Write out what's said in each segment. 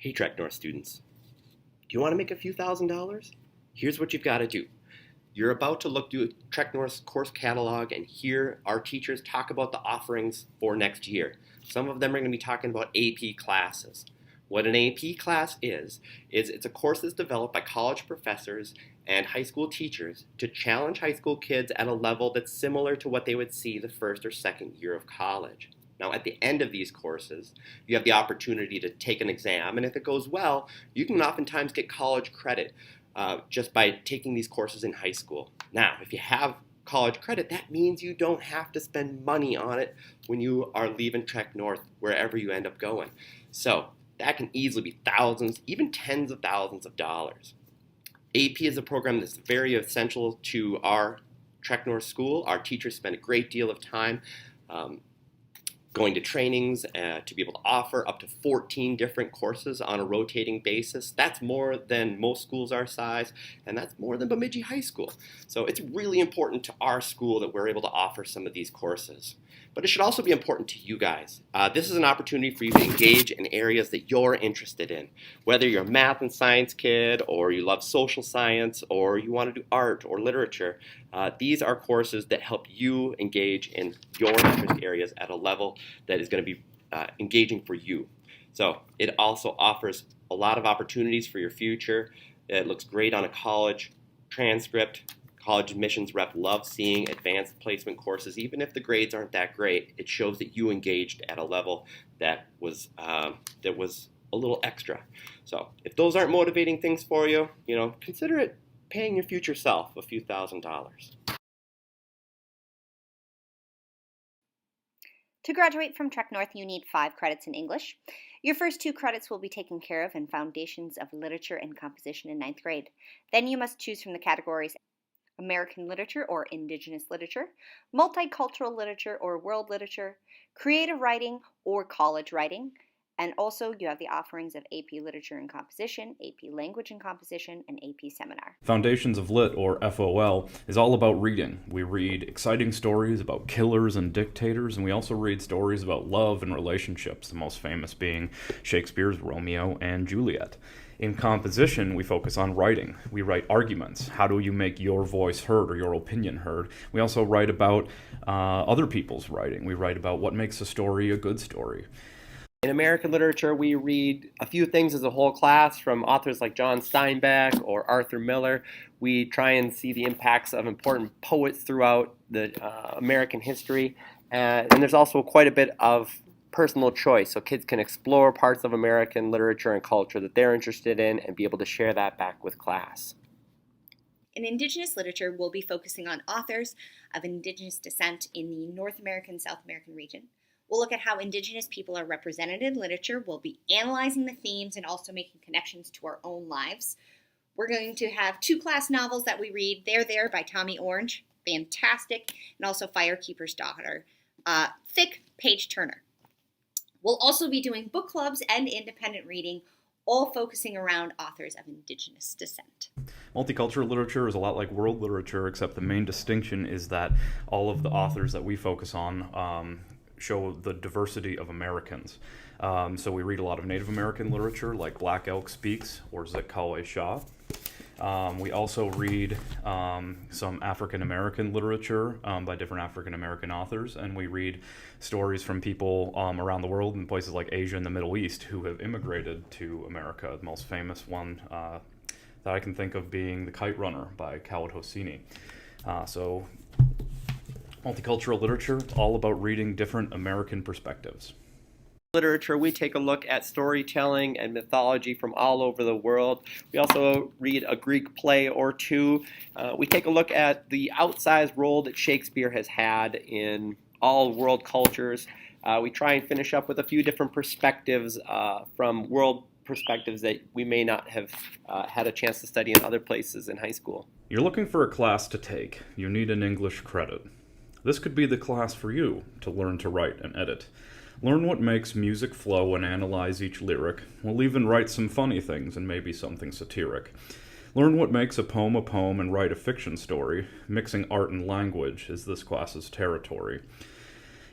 Hey TrekNorth students, do you want to make a few $1,000s? Here's what you've got to do. You're about to look through TrekNorth's course catalog and hear our teachers talk about the offerings for next year. Some of them are going to be talking about AP classes. What an AP class is it's a course that's developed by college professors and high school teachers to challenge high school kids at a level that's similar to what they would see the first or second year of college. Now, at the end of these courses, you have the opportunity to take an exam, and if it goes well, you can oftentimes get college credit just by taking these courses in high school. Now, if you have college credit, that means you don't have to spend money on it when you are leaving TrekNorth, wherever you end up going. So that can easily be thousands, even tens of thousands of dollars. AP is a program that's very essential to our TrekNorth school. Our teachers spend a great deal of time going to trainings to be able to offer up to 14 different courses on a rotating basis. That's more than most schools our size, and that's more than Bemidji High School. So it's really important to our school that we're able to offer some of these courses. But it should also be important to you guys. This is an opportunity for you to engage in areas that you're interested in. Whether you're a math and science kid, or you love social science, or you want to do art or literature, these are courses that help you engage in your interest areas at a level that is going to be engaging for you. So it also offers a lot of opportunities for your future. It looks great on a college transcript. College admissions rep loves seeing advanced placement courses. Even if the grades aren't that great, it shows that you engaged at a level that was a little extra. So if those aren't motivating things for you, consider it paying your future self a few $1,000s. To graduate from TrekNorth, you need 5 credits in English. Your first 2 credits will be taken care of in Foundations of Literature and Composition in 9th grade. Then you must choose from the categories American Literature or Indigenous Literature, Multicultural Literature or World Literature, Creative Writing or College Writing, and also you have the offerings of AP Literature and Composition, AP Language and Composition, and AP Seminar. Foundations of Lit, or FOL, is all about reading. We read exciting stories about killers and dictators, and we also read stories about love and relationships, the most famous being Shakespeare's Romeo and Juliet. In composition, we focus on writing. We write arguments. How do you make your voice heard or your opinion heard? We also write about other people's writing. We write about what makes a story a good story. In American literature, we read a few things as a whole class from authors like John Steinbeck or Arthur Miller. We try and see the impacts of important poets throughout the American history. And there's also quite a bit of personal choice, so kids can explore parts of American literature and culture that they're interested in and be able to share that back with class. In Indigenous literature, we'll be focusing on authors of Indigenous descent in the North American, South American region. We'll look at how Indigenous people are represented in literature. We'll be analyzing the themes and also making connections to our own lives. We're going to have 2 class novels that we read, They're There by Tommy Orange, fantastic, and also Firekeeper's Daughter, thick page-turner. We'll also be doing book clubs and independent reading, all focusing around authors of Indigenous descent. Multicultural literature is a lot like world literature, except the main distinction is that all of the authors that we focus on show the diversity of Americans. So we read a lot of Native American literature like Black Elk Speaks or Zitkawe Shaw. We also read some African American literature by different African American authors, and we read stories from people around the world in places like Asia and the Middle East who have immigrated to America. The most famous one that I can think of being The Kite Runner by Khaled Hosseini. So multicultural literature, it's all about reading different American perspectives. Literature, we take a look at storytelling and mythology from all over the world. We also read a Greek play or 2. We take a look at the outsized role that Shakespeare has had in all world cultures. We try and finish up with a few different perspectives from world perspectives that we may not have had a chance to study in other places in high school. You're looking for a class to take. You need an English credit. This could be the class for you to learn to write and edit. Learn what makes music flow and analyze each lyric. We'll even write some funny things and maybe something satiric. Learn what makes a poem and write a fiction story. Mixing art and language is this class's territory.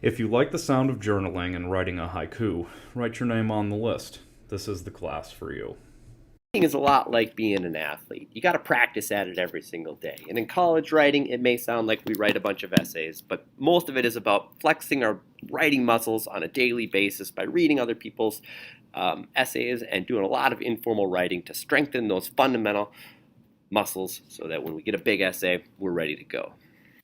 If you like the sound of journaling and writing a haiku, write your name on the list. this is the class for you. Writing is a lot like being an athlete. You got to practice at it every single day. And in college writing, it may sound like we write a bunch of essays, but most of it is about flexing our writing muscles on a daily basis by reading other people's essays and doing a lot of informal writing to strengthen those fundamental muscles so that when we get a big essay, we're ready to go.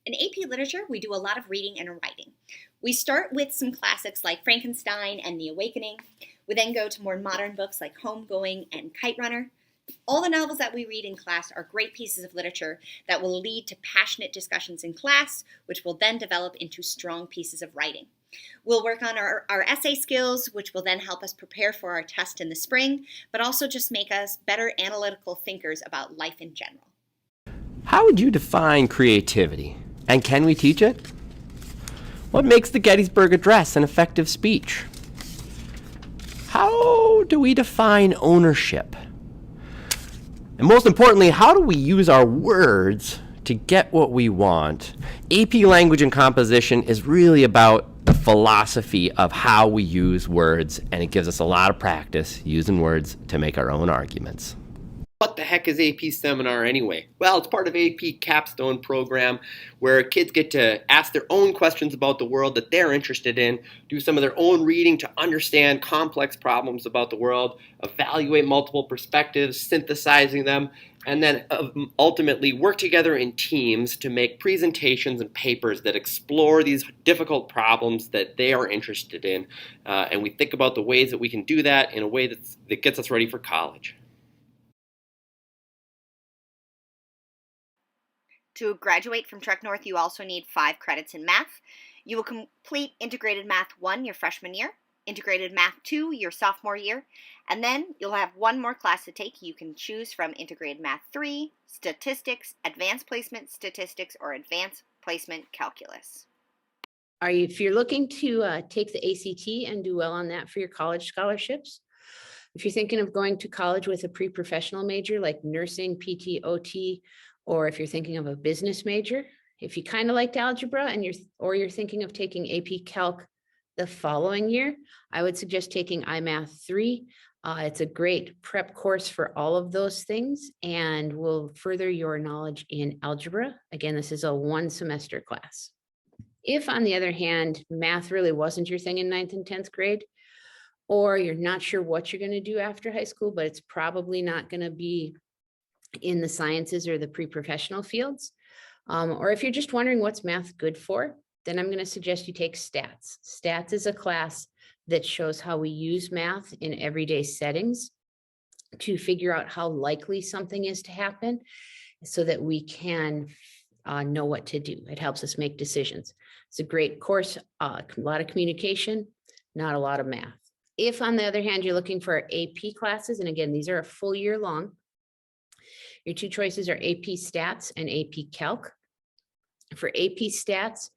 In AP Literature, we do a lot of reading and writing. We start with some classics like Frankenstein and The Awakening. We then go to more modern books like Homegoing and Kite Runner. All the novels that we read in class are great pieces of literature that will lead to passionate discussions in class, which will then develop into strong pieces of writing. We'll work on our essay skills, which will then help us prepare for our test in the spring, but also just make us better analytical thinkers about life in general. How would you define creativity? And can we teach it? What makes the Gettysburg Address an effective speech? How do we define ownership? And most importantly, how do we use our words to get what we want? AP Language and Composition is really about the philosophy of how we use words, and it gives us a lot of practice using words to make our own arguments. What the heck is AP Seminar anyway? Well, it's part of AP Capstone program where kids get to ask their own questions about the world that they're interested in, do some of their own reading to understand complex problems about the world, evaluate multiple perspectives, synthesizing them, and then ultimately work together in teams to make presentations and papers that explore these difficult problems that they are interested in. And we think about the ways that we can do that in a way that gets us ready for college. To graduate from TrekNorth, you also need 5 credits in math. You will complete Integrated Math 1 your freshman year, Integrated Math 2 your sophomore year, and then you'll have one more class to take. You can choose from Integrated Math 3, Statistics, Advanced Placement Statistics, or Advanced Placement Calculus. If you're looking to take the ACT and do well on that for your college scholarships, if you're thinking of going to college with a pre-professional major like nursing, PT, OT, or if you're thinking of a business major, if you kind of liked algebra and you're thinking of taking AP Calc the following year, I would suggest taking iMath 3. It's a great prep course for all of those things and will further your knowledge in algebra. Again, this is a 1-semester class. If, on the other hand, math really wasn't your thing in 9th and 10th grade, or you're not sure what you're going to do after high school, but it's probably not going to be in the sciences or the pre-professional fields, or if you're just wondering what's math good for, then I'm going to suggest you take stats. Stats is a class that shows how we use math in everyday settings to figure out how likely something is to happen so that we can know what to do. It helps us make decisions. It's a great course, a lot of communication, not a lot of math. If, on the other hand, you're looking for AP classes, and again, these are a full year long, your 2 choices are AP Stats and AP Calc. For AP Stats,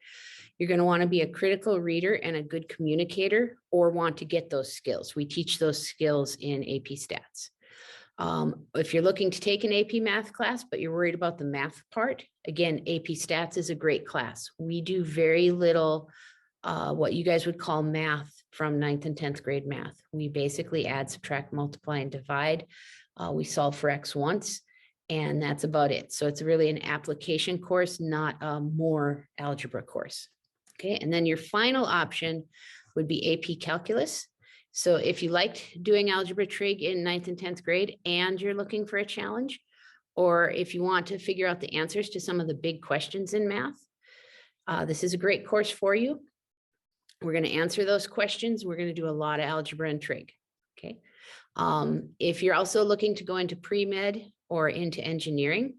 you're going to want to be a critical reader and a good communicator or want to get those skills. We teach those skills in AP Stats. If you're looking to take an AP Math class, but you're worried about the math part, again, AP Stats is a great class. We do very little what you guys would call math from 9th and 10th grade math. We basically add, subtract, multiply, and divide. We solve for X once. And that's about it. So it's really an application course, not a more algebra course. Okay, and then your final option would be AP Calculus. So if you liked doing algebra trig in 9th and 10th grade and you're looking for a challenge, or if you want to figure out the answers to some of the big questions in math, this is a great course for you. We're going to answer those questions. We're going to do a lot of algebra and trig. Okay. If you're also looking to go into pre-med or into engineering,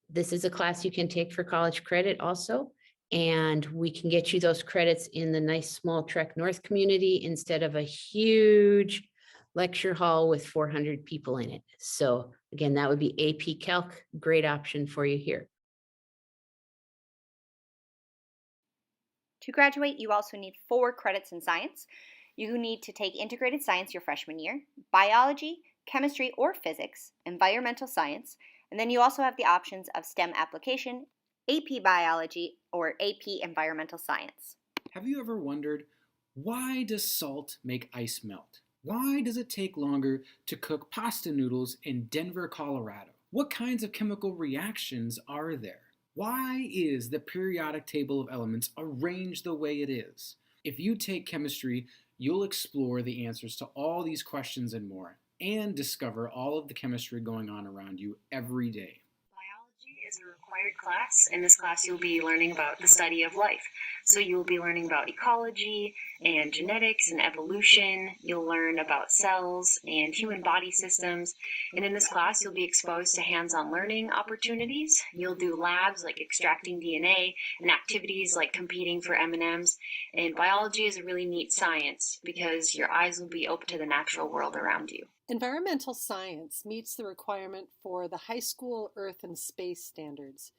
this is a class you can take for college credit also, and we can get you those credits in the nice small TrekNorth community instead of a huge lecture hall with 400 people in it. So again, that would be AP Calc, great option for you here. To graduate, you also need 4 credits in science. You need to take integrated science your freshman year, biology, chemistry or physics, environmental science, and then you also have the options of STEM application, AP biology, or AP environmental science. Have you ever wondered, why does salt make ice melt? Why does it take longer to cook pasta noodles in Denver, Colorado? What kinds of chemical reactions are there? Why is the periodic table of elements arranged the way it is? If you take chemistry, you'll explore the answers to all these questions and more, and discover all of the chemistry going on around you every day. Biology is a required class. In this class, you'll be learning about the study of life. So you'll be learning about ecology and genetics and evolution. You'll learn about cells and human body systems. And in this class, you'll be exposed to hands-on learning opportunities. You'll do labs like extracting DNA and activities like competing for M&Ms. And biology is a really neat science because your eyes will be open to the natural world around you. Environmental science meets the requirement for the high school Earth and Space standards.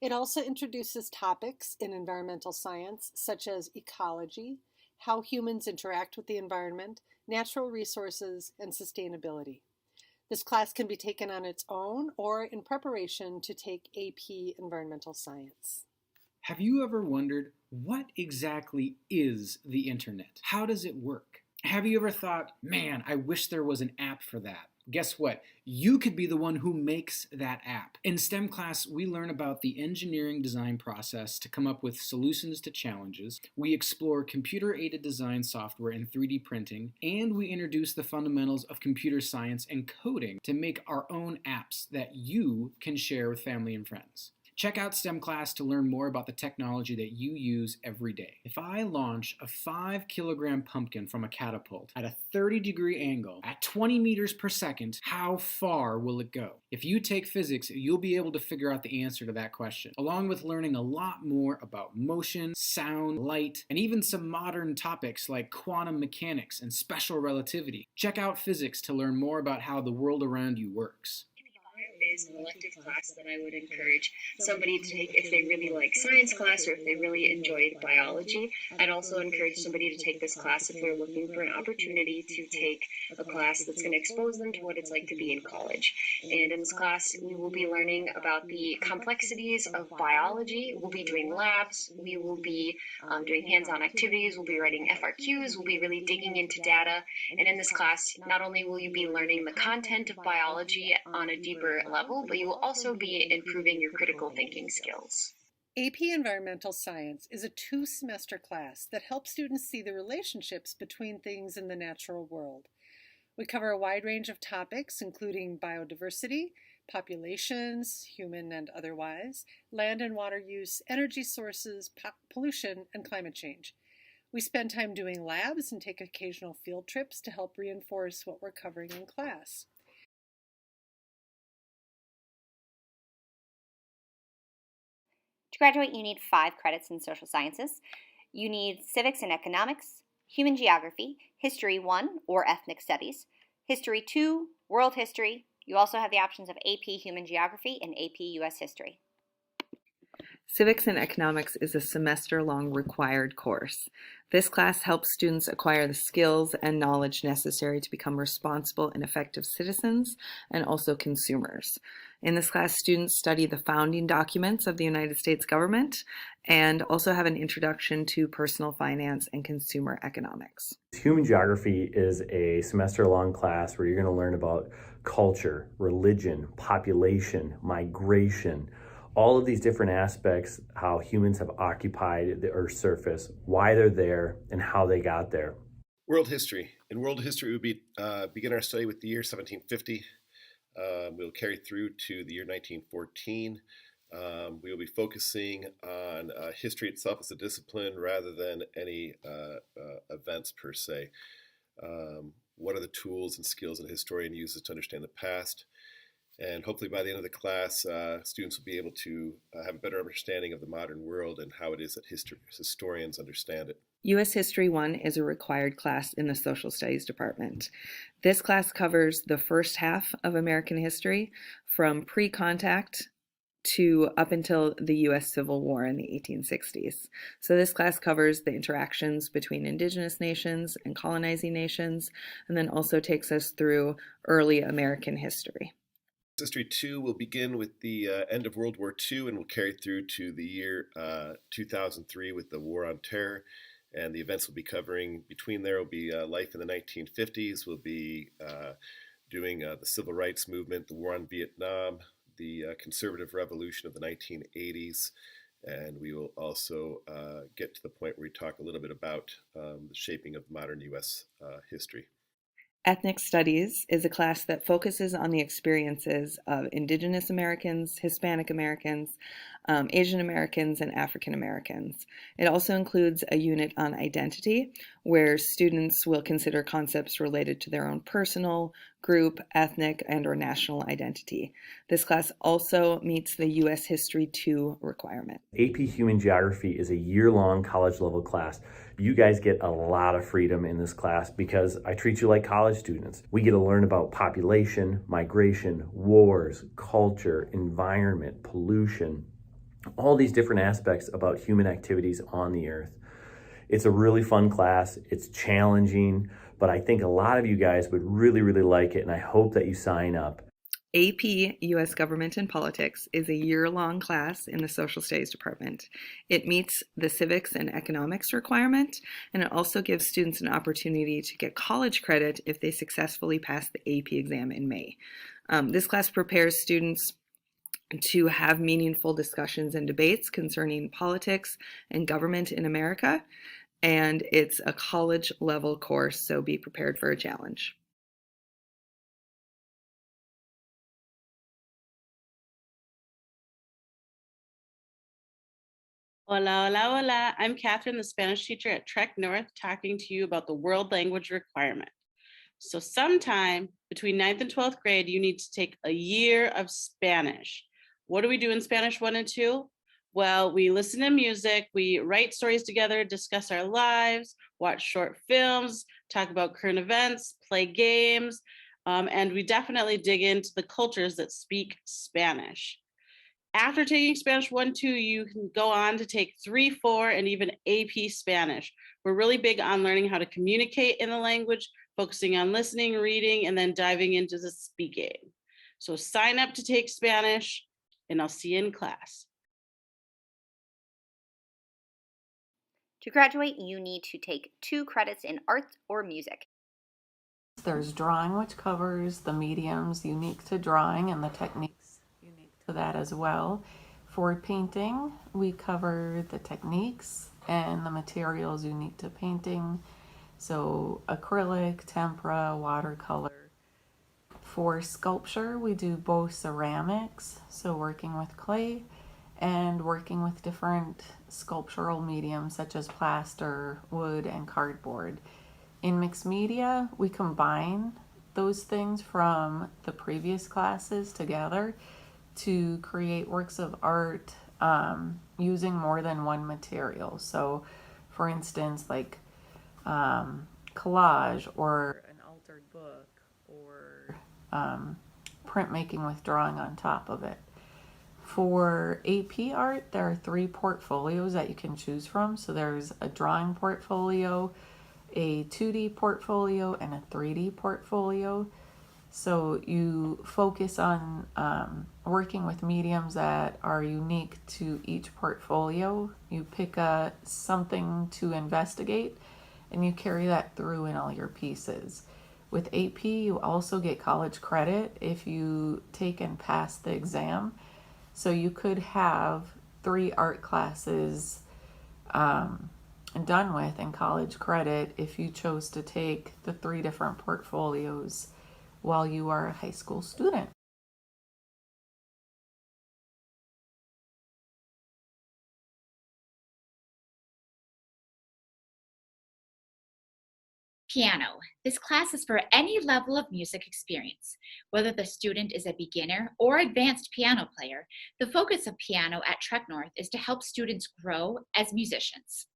It also introduces topics in environmental science such as ecology, how humans interact with the environment, natural resources, and sustainability. This class can be taken on its own or in preparation to take AP Environmental Science. Have you ever wondered what exactly is the internet? How does it work? Have you ever thought, man, I wish there was an app for that? Guess what? You could be the one who makes that app. In STEM class, we learn about the engineering design process to come up with solutions to challenges. We explore computer-aided design software and 3D printing, and we introduce the fundamentals of computer science and coding to make our own apps that you can share with family and friends. Check out STEM class to learn more about the technology that you use every day. If I launch a 5-kilogram pumpkin from a catapult at a 30-degree angle at 20 meters per second, how far will it go? If you take physics, you'll be able to figure out the answer to that question, along with learning a lot more about motion, sound, light, and even some modern topics like quantum mechanics and special relativity. Check out physics to learn more about how the world around you works. Is an elective class that I would encourage somebody to take if they really like science class or if they really enjoyed biology. I'd also encourage somebody to take this class if they're looking for an opportunity to take a class that's going to expose them to what it's like to be in college. And in this class, we will be learning about the complexities of biology. We'll be doing labs. We will be doing hands-on activities. We'll be writing FRQs. We'll be really digging into data. And in this class, not only will you be learning the content of biology on a deeper level, but you will also be improving your critical thinking skills. AP Environmental Science is a 2-semester class that helps students see the relationships between things in the natural world. We cover a wide range of topics, including biodiversity, populations, human and otherwise, land and water use, energy sources, pollution, and climate change. We spend time doing labs and take occasional field trips to help reinforce what we're covering in class. To graduate, you need 5 credits in social sciences. You need civics and economics, human geography, history 1 or ethnic studies, history 2, world history. You also have the options of AP human geography and AP US history. Civics and Economics is a semester-long required course. This class helps students acquire the skills and knowledge necessary to become responsible and effective citizens and also consumers. In this class, students study the founding documents of the United States government and also have an introduction to personal finance and consumer economics. Human geography is a semester-long class where you're going to learn about culture, religion, population, migration, all of these different aspects, how humans have occupied the Earth's surface, why they're there, and how they got there. World history. In world history, we begin our study with the year 1750. We'll carry through to the year 1914. We will be focusing on history itself as a discipline rather than any events per se. What are the tools and skills that a historian uses to understand the past? And hopefully by the end of the class, students will be able to have a better understanding of the modern world and how it is that historians understand it. U.S. History 1 is a required class in the Social Studies department. This class covers the first half of American history from pre-contact to up until the U.S. Civil War in the 1860s. So this class covers the interactions between indigenous nations and colonizing nations, and then also takes us through early American history. History 2 will begin with the end of World War II and will carry through to the year 2003 with the War on Terror. And the events we'll be covering between there will be life in the 1950s. We'll be doing the civil rights movement, the war on Vietnam, the conservative revolution of the 1980s. And we will also get to the point where we talk a little bit about the shaping of modern U.S. history. Ethnic Studies is a class that focuses on the experiences of Indigenous Americans, Hispanic Americans, Asian Americans, and African Americans. It also includes a unit on identity, where students will consider concepts related to their own personal, group, ethnic, and/or national identity. This class also meets the U.S. History 2 requirement. AP Human Geography is a year-long college-level class. You guys get a lot of freedom in this class because I treat you like college students. We get to learn about population, migration, wars, culture, environment, pollution, all these different aspects about human activities on the earth. It's a really fun class. It's challenging, but I think a lot of you guys would really, really like it, and I hope that you sign up. AP U.S. Government and Politics is a year-long class in the Social Studies department. It meets the civics and economics requirement, and it also gives students an opportunity to get college credit if they successfully pass the AP exam in May. This class prepares students to have meaningful discussions and debates concerning politics and government in America, and it's a college-level course, so be prepared for a challenge. Hola, hola, hola. I'm Catherine, the Spanish teacher at TrekNorth, talking to you about the world language requirement. So sometime between 9th and 12th grade, you need to take a year of Spanish. What do we do in Spanish 1 and 2? Well, we listen to music, we write stories together, discuss our lives, watch short films, talk about current events, play games, and we definitely dig into the cultures that speak Spanish. After taking Spanish 1, 2, you can go on to take 3, 4, and even AP Spanish. We're really big on learning how to communicate in the language, focusing on listening, reading, and then diving into the speaking. So sign up to take Spanish, and I'll see you in class. To graduate, you need to take 2 credits in arts or music. There's drawing, which covers the mediums unique to drawing and the techniques unique to that as well. For painting, we cover the techniques and the materials unique to painting. So acrylic, tempera, watercolor. For sculpture, we do both ceramics, so working with clay, and working with different sculptural mediums such as plaster, wood, and cardboard. In mixed media, we combine those things from the previous classes together to create works of art using more than one material. So for instance, like collage or an altered book or printmaking with drawing on top of it. For AP art, there are 3 portfolios that you can choose from. So there's a drawing portfolio, a 2D portfolio, and a 3D portfolio. So you focus on working with mediums that are unique to each portfolio. You pick something to investigate, and you carry that through in all your pieces. With AP, you also get college credit if you take and pass the exam. So you could have 3 art classes done with in college credit if you chose to take the 3 different portfolios while you are a high school student. Piano. This class is for any level of music experience. Whether the student is a beginner or advanced piano player, the focus of piano at TrekNorth is to help students grow as musicians.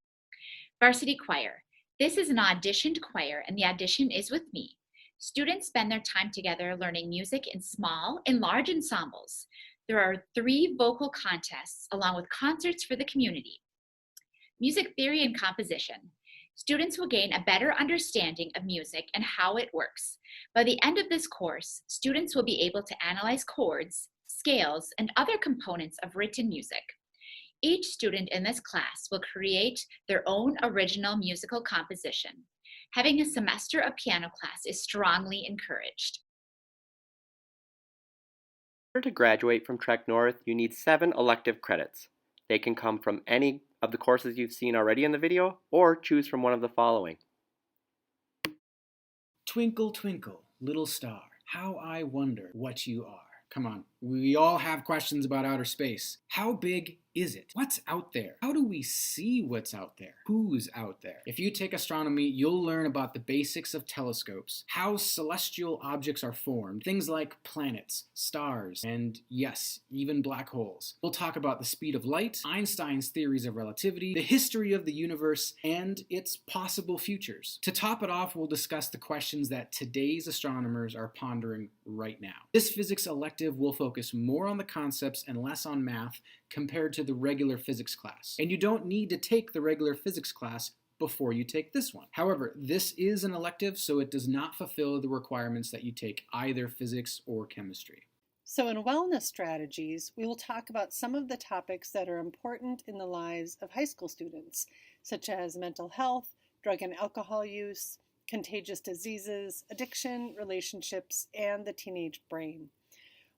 Varsity Choir. This is an auditioned choir, and the audition is with me. Students spend their time together learning music in small and large ensembles. There are 3 vocal contests along with concerts for the community. Music theory and composition. Students will gain a better understanding of music and how it works. By the end of this course, students will be able to analyze chords, scales, and other components of written music. Each student in this class will create their own original musical composition. Having a semester of piano class is strongly encouraged. In order to graduate from TrekNorth, you need 7 elective credits. They can come from any of the courses you've seen already in the video, or choose from one of the following. Twinkle, twinkle, little star, how I wonder what you are. Come on, we all have questions about outer space. How big is it? What's out there? How do we see what's out there? Who's out there? If you take astronomy, you'll learn about the basics of telescopes, how celestial objects are formed, things like planets, stars, and yes, even black holes. We'll talk about the speed of light, Einstein's theories of relativity, the history of the universe, and its possible futures. To top it off, we'll discuss the questions that today's astronomers are pondering right now. This physics elective will focus more on the concepts and less on math compared to the regular physics class. And you don't need to take the regular physics class before you take this one. However, this is an elective, so it does not fulfill the requirements that you take either physics or chemistry. So in wellness strategies, we will talk about some of the topics that are important in the lives of high school students, such as mental health, drug and alcohol use, contagious diseases, addiction, relationships, and the teenage brain.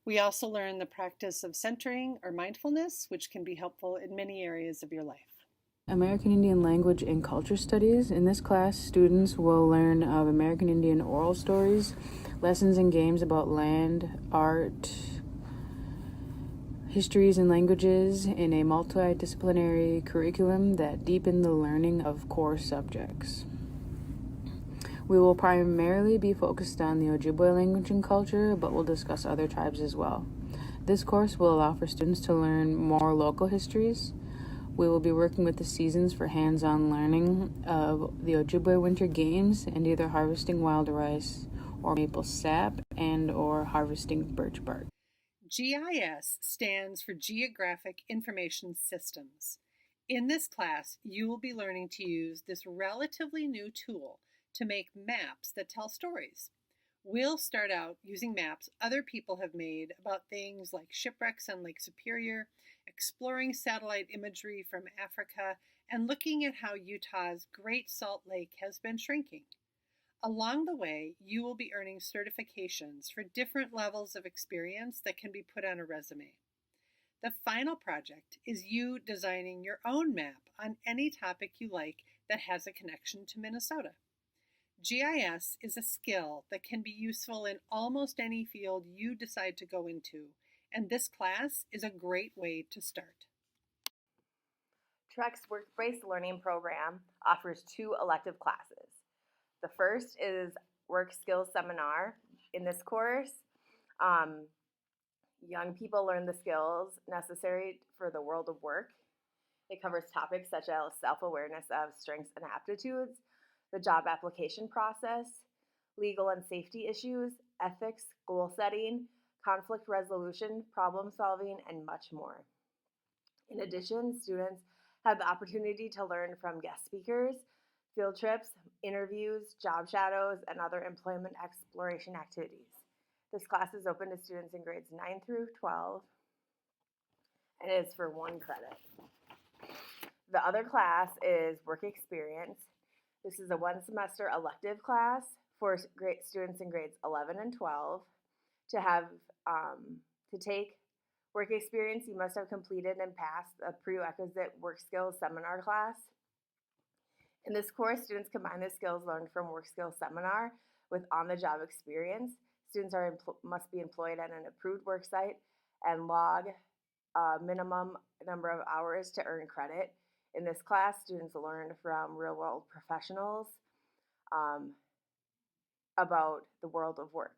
We also learn the practice of centering or mindfulness, which can be helpful in many areas of your life. American Indian Language and Culture Studies. In this class, students will learn of American Indian oral stories, lessons and games about land, art, histories and languages in a multidisciplinary curriculum that deepen the learning of core subjects. We will primarily be focused on the Ojibwe language and culture, but we'll discuss other tribes as well. This course will allow for students to learn more local histories. We will be working with the seasons for hands-on learning of the Ojibwe Winter Games and either harvesting wild rice or maple sap and or harvesting birch bark. GIS stands for Geographic Information Systems. In this class, you will be learning to use this relatively new tool to make maps that tell stories. We'll start out using maps other people have made about things like shipwrecks on Lake Superior, exploring satellite imagery from Africa, and looking at how Utah's Great Salt Lake has been shrinking. Along the way, you will be earning certifications for different levels of experience that can be put on a resume. The final project is you designing your own map on any topic you like that has a connection to Minnesota. GIS is a skill that can be useful in almost any field you decide to go into, and this class is a great way to start. Trek's Work-Based Learning Program offers 2 elective classes. The first is Work Skills Seminar. In this course, young people learn the skills necessary for the world of work. It covers topics such as self-awareness of strengths and aptitudes, the job application process, legal and safety issues, ethics, goal setting, conflict resolution, problem solving, and much more. In addition, students have the opportunity to learn from guest speakers, field trips, interviews, job shadows, and other employment exploration activities. This class is open to students in grades 9 through 12 and is for 1 credit. The other class is Work Experience. This is a 1-semester elective class for students in grades 11 and 12. To take Work Experience, you must have completed and passed a prerequisite Work Skills Seminar class. In this course, students combine the skills learned from Work Skills Seminar with on-the-job experience. Students must be employed at an approved work site and log a minimum number of hours to earn credit. In this class, students learn from real-world professionals about the world of work.